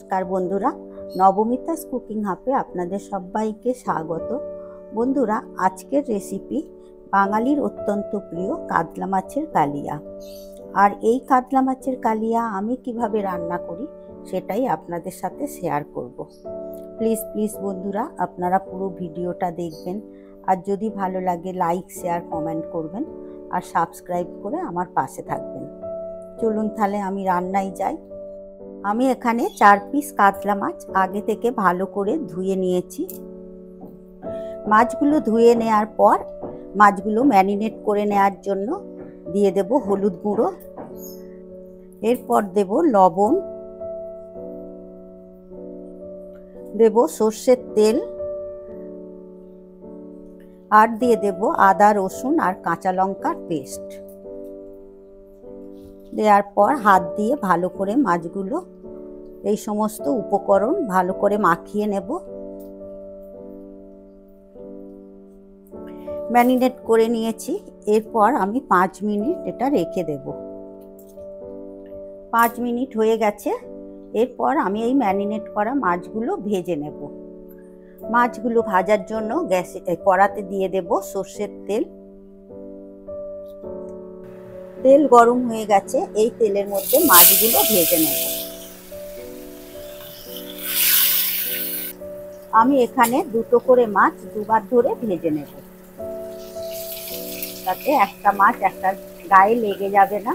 নমস্কার বন্ধুরা, নবমিতাস কুকিং হাবে আপনাদের সবাইকে স্বাগত। বন্ধুরা, আজকের রেসিপি বাঙালির অত্যন্ত প্রিয় কাতলা মাছের কালিয়া। আর এই কাতলা মাছের কালিয়া আমি কিভাবে রান্না করি সেটাই আপনাদের সাথে শেয়ার করব। প্লিজ বন্ধুরা, আপনারা পুরো ভিডিওটা দেখবেন। আর যদি ভালো লাগে লাইক, শেয়ার, কমেন্ট করবেন আর সাবস্ক্রাইব করে আমার পাশে থাকবেন। চলুন তাহলে আমি রান্নায় যাই। আমি এখানে 4 পিস কাতলা মাছ আগে থেকে ভালো করে ধুয়ে নিয়েছি। মাছগুলো ধুয়ে নেওয়ার পর মাছগুলো ম্যারিনেট করে নেওয়ার জন্য দিয়ে দেব হলুদ গুঁড়ো, এরপর দেব লবণ, দেব সর্ষের তেল, আর দিয়ে দেব আদা, রসুন আর কাঁচা লঙ্কার পেস্ট। দেওয়ার পর হাত দিয়ে ভালো করে মাছগুলো এই সমস্ত উপকরণ ভালো করে মাখিয়ে নেব। ম্যারিনেট করে নিয়েছি। এরপর আমি 5 মিনিট এটা রেখে দেব। 5 মিনিট হয়ে গেছে। এরপর আমি এই ম্যারিনেট করা মাছগুলো ভেজে নেব। মাছগুলো ভাজার জন্য কড়াতে দিয়ে দেব সর্ষের তেল। তেল গরম হয়ে গেছে, এই তেলের মধ্যে মাছগুলো ভেজে নেব। আমি এখানে দুটো করে মাছ দুবার ধরে ভেজে নেব, তাতে একটা মাছ একটা গায়ে লেগে যাবে না।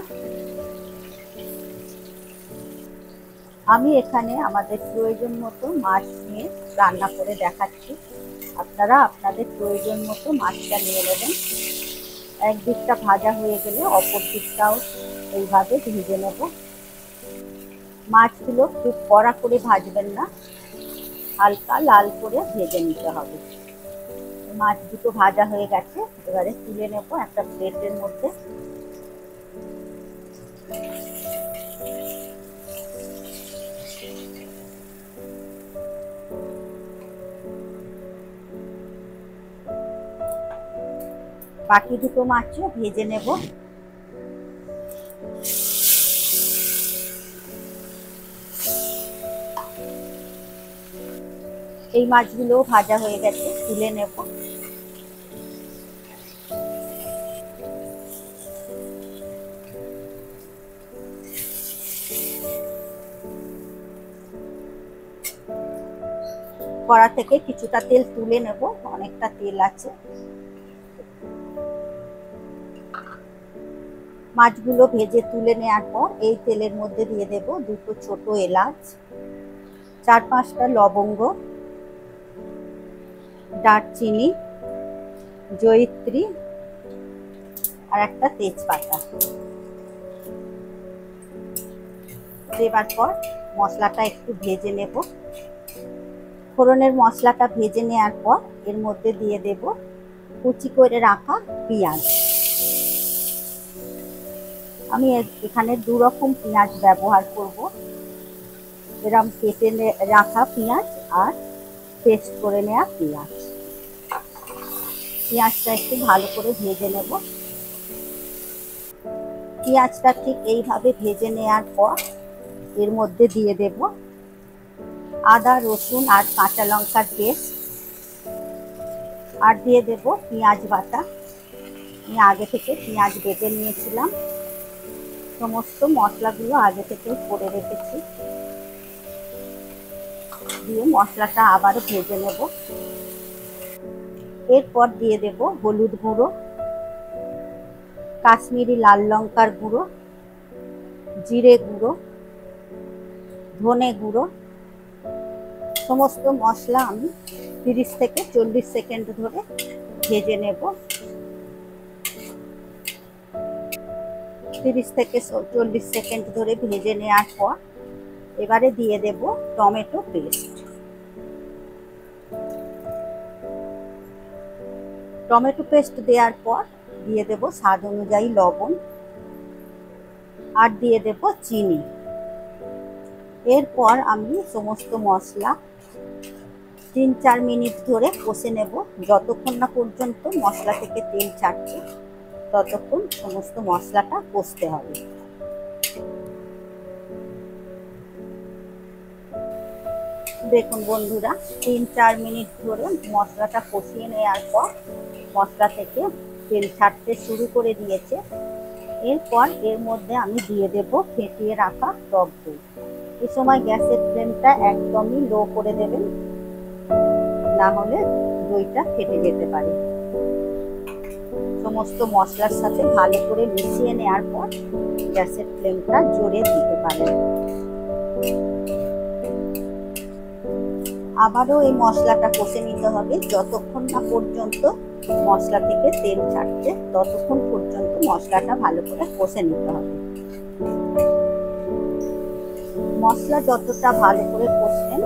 আমি এখানে আমাদের প্রয়োজন মতো মাছ নিয়ে রান্না করে দেখাচ্ছি। আপনারা আপনাদের প্রয়োজন মতো মাছটা নিয়ে নেবেন। একদিকটা ভাজা হয়ে গেলে অপর দিকটাও এইভাবে ভেজে নেব। মাছগুলো খুব কড়া করে ভাজবেন না, হালকা লাল করে ভেজে নিতে হবে। মাছ দুটো ভাজা হয়ে গেছে, এবারে তুলে নেব একটা প্লেটের মধ্যে। বাকি দুটো মাছও ভেজে নেব। এই মাছগুলো ভাজা হয়ে গেছে, তুলে নেব। কড়া থেকে কিছুটা তেল তুলে নেব, অনেকটা তেল আছে। মাছগুলো ভেজে তুলে নেওয়ার পর এই তেলের মধ্যে দিয়ে দেব দুটো ছোট এলাচ, 4-5টা লবঙ্গ, দারচিনি, জয়িত্রী আর একটা তেজপাতা। দেবার পর মশলাটা একটু ভেজে নেব। ফোড়নের মশলাটা ভেজে নেওয়ার পর এর মধ্যে দিয়ে দেব কুচি করে রাখা পেঁয়াজ। আমি এখানে 2 রকম পেঁয়াজ ব্যবহার করব, এরকম কেটে রাখা পেঁয়াজ আর পেস্ট করে নেওয়া পেঁয়াজ। পেঁয়াজটা একটু ভালো করে ভেজে নেব। পেঁয়াজটা ঠিক এইভাবে ভেজে নেওয়ার পর এর মধ্যে দিয়ে দেব আদা, রসুন আর কাঁচা লঙ্কার পেস্ট, আর দিয়ে দেব পেঁয়াজ বাটা। আমি আগে থেকে পেঁয়াজ বেটে নিয়েছিলাম, সমস্ত মশলাগুলো আগে থেকে করে রেখেছি। দিয়ে মশলাটা আবারও ভেজে নেব। এরপর দিয়ে দেব হলুদ গুঁড়ো, কাশ্মীরি লাল লঙ্কার গুঁড়ো, জিরে গুঁড়ো, ধনে গুঁড়ো। সমস্ত মশলা আমি 30 থেকে 40 সেকেন্ড ধরে ভেজে নেব। 30 থেকে 40 সেকেন্ড ধরে ভেজে নেওয়ার পর এবারে দিয়ে দেব টমেটো পেস্ট। টমেটো পেস্ট দেওয়ার পর দিয়ে দেব স্বাদ অনুযায়ী লবণ, আর দিয়ে দেব চিনি। এরপর আমি সমস্ত মশলা 3-4 মিনিট ধরে কষে নেব। যতক্ষণ না পর্যন্ত মশলা থেকে তেল ছাড়ছে ততক্ষণ সমস্ত মশলাটা কষতে হবে। দেখুন বন্ধুরা, 3-4 মিনিট ধরে মশলাটা কষিয়ে নেওয়ার পর মশলা থেকে তেল ছাড়তে শুরু করে দিয়েছে। এরপর এর মধ্যে আমি দিয়ে দেব ফেটিয়ে রাখা টক দই। এই সময় গ্যাসের ফ্লেমটা একদমই লো করে দেবেন, না হলে দইটা ফেটে যেতে পারে। সমস্ত মশলার সাথে ভালো করে মিশিয়ে নেওয়ার পর গ্যাসের ফ্লেমটা জোরে দিতে পারেন। আবারও এই মশলাটা কষে নিতে হবে, যতক্ষণ না পর্যন্ত মশলা থেকে তেল ছাড়ছে ততক্ষণ পর্যন্ত মশলাটা ভালো করে কষে নিতে হবে। মশলা যতটা ভালো করে কষবেন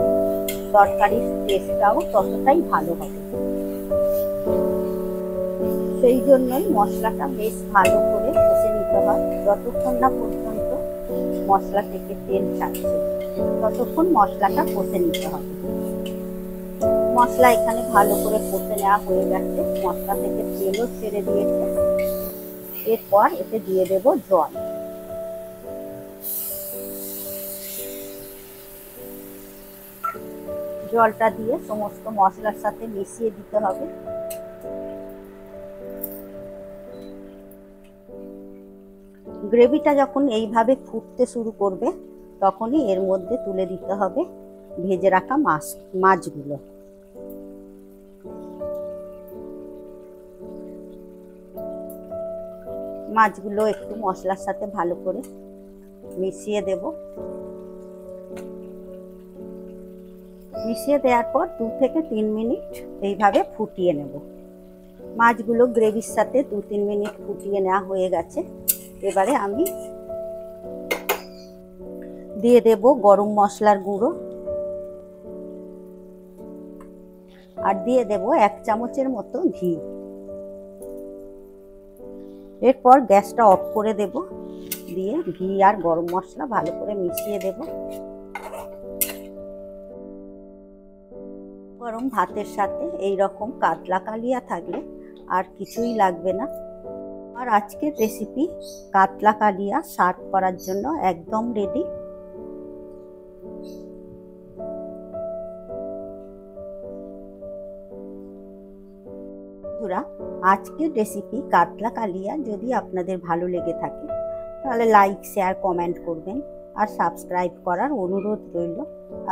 তরকারির টেস্টটাও ততটাই ভালো হবে। সেই জন্যই মশলাটা বেশ ভালো করে কষে নিতে হয়। যতক্ষণ না পর্যন্ত মশলা থেকে তেল ছাড়ছে ততক্ষণ মশলাটা কষে নিতে হবে। মশলা এখানে ভালো করে কষে নেওয়া হয়ে গেছে, মশলা থেকে তেলও ছেড়ে দিয়েছে। এরপর এতে দিয়ে দেব জল। জলটা দিয়ে সমস্ত মশলার সাথে মিশিয়ে দিতে হবে। গ্রেভিটা যখন এইভাবে ফুটতে শুরু করবে তখনই এর মধ্যে তুলে দিতে হবে ভেজে রাখা মাছগুলো। মাছগুলো একটু মশলার সাথে ভালো করে মিশিয়ে দেব। মিশিয়ে দেওয়ার পর 2 থেকে 3 মিনিট এইভাবে ফুটিয়ে নেব। মাছগুলো গ্রেভির সাথে 2-3 মিনিট ফুটিয়ে নেওয়া হয়ে গেছে। এবারে আমি দিয়ে দেব গরম মশলার গুঁড়ো আর দিয়ে দেব 1 চামচের মতো ঘি। এরপর গ্যাসটা অফ করে দেব, দিয়ে ঘি আর গরম মশলা ভালো করে মিশিয়ে দেব। গরম ভাতের সাথে এই রকম কাতলা কালিয়া থাকলে আর কিছুই লাগবে না। আর আজকের রেসিপি কাতলা কালিয়া সার্ভ করার জন্য একদম রেডি। বন্ধুরা, আজকের রেসিপি কাতলা কালিয়া যদি আপনাদের ভালো লেগে থাকে তাহলে লাইক, শেয়ার, কমেন্ট করবেন আর সাবস্ক্রাইব করার অনুরোধ রইল।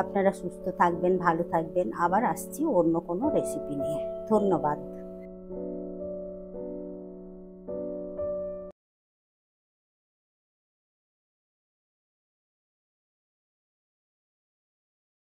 আপনারা সুস্থ থাকবেন, ভালো থাকবেন। আবার আসছি অন্য কোনো রেসিপি নিয়ে। ধন্যবাদ।